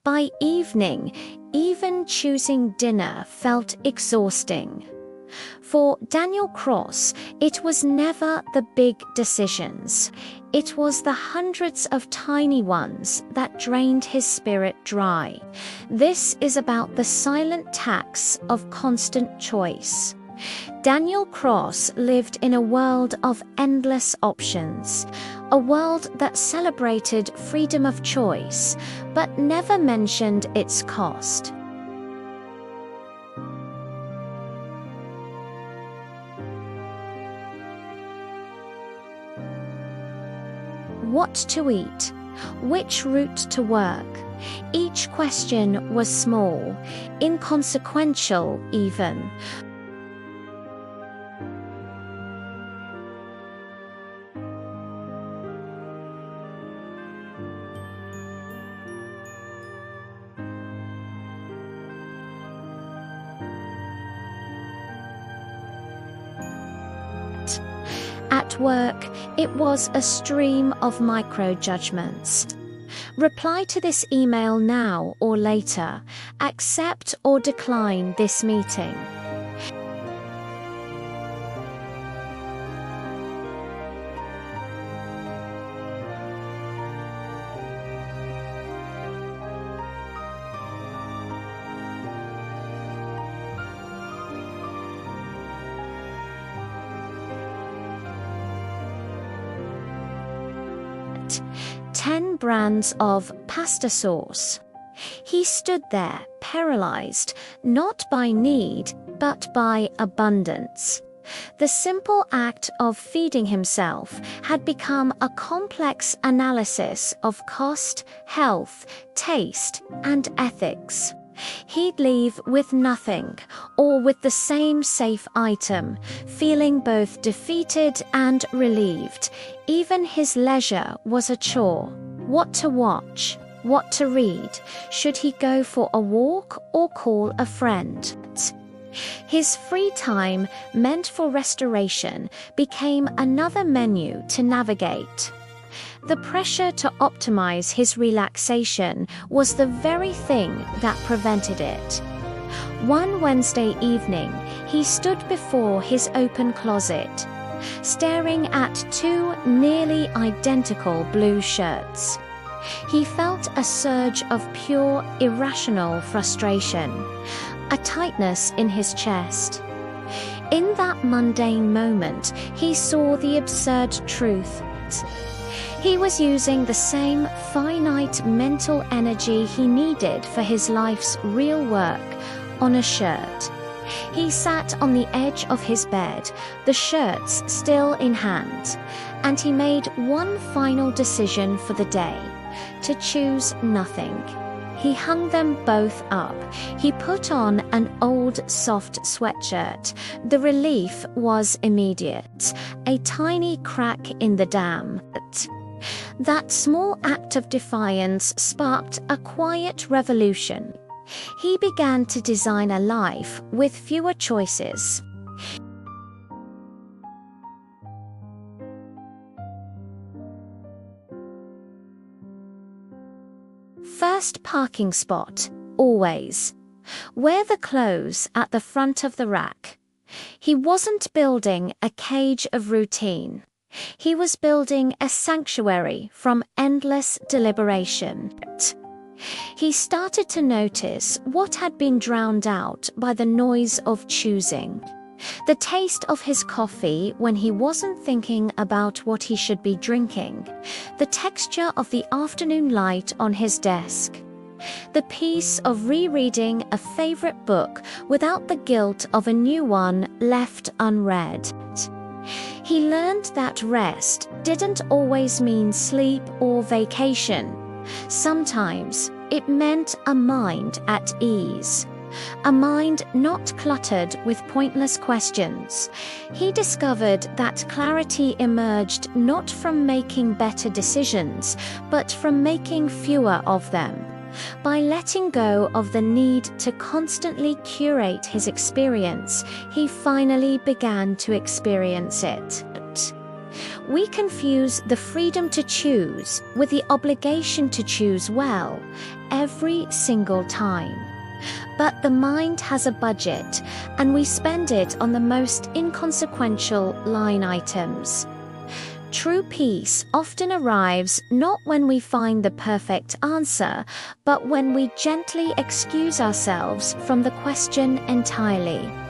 By evening, even choosing dinner felt exhausting. For Daniel Cross, it was never the big decisions. It was the hundreds of tiny ones that drained his spirit dry. This is about the silent tax of constant choice. Daniel Cross lived in a world of endless options, a world that celebrated freedom of choice, but never mentioned its cost. What to eat? Which route to work? Each question was small, inconsequential even. At work, it was a stream of micro-judgments. Reply to this email now or later. Accept or decline this meeting. at 10 brands of pasta sauce. He stood there, paralyzed, not by need, but by abundance. The simple act of feeding himself had become a complex analysis of cost, health, taste, and ethics. He'd leave with nothing, or with the same safe item, feeling both defeated and relieved. Even his leisure was a chore. What to watch? What to read? Should he go for a walk or call a friend? His free time, meant for restoration, became another menu to navigate. The pressure to optimize his relaxation was the very thing that prevented it. One Wednesday evening, he stood before his open closet, staring at 2 nearly identical blue shirts. He felt a surge of pure, irrational frustration, a tightness in his chest. In that mundane moment, he saw the absurd truth. He was using the same finite mental energy he needed for his life's real work on a shirt. He sat on the edge of his bed, the shirts still in hand, and he made one final decision for the day: to choose nothing. He hung them both up. He put on an old soft sweatshirt. The relief was immediate, a tiny crack in the dam. That small act of defiance sparked a quiet revolution. He began to design a life with fewer choices. First parking spot, always. Wear the clothes at the front of the rack. He wasn't building a cage of routine. He was building a sanctuary from endless deliberation. He started to notice what had been drowned out by the noise of choosing. The taste of his coffee when he wasn't thinking about what he should be drinking. The texture of the afternoon light on his desk. The peace of rereading a favorite book without the guilt of a new one left unread. He learned that rest didn't always mean sleep or vacation. Sometimes it meant a mind at ease. A mind not cluttered with pointless questions. He discovered that clarity emerged not from making better decisions, but from making fewer of them. By letting go of the need to constantly curate his experience, he finally began to experience it. We confuse the freedom to choose with the obligation to choose well every single time. But the mind has a budget, and we spend it on the most inconsequential line items. True peace often arrives not when we find the perfect answer, but when we gently excuse ourselves from the question entirely.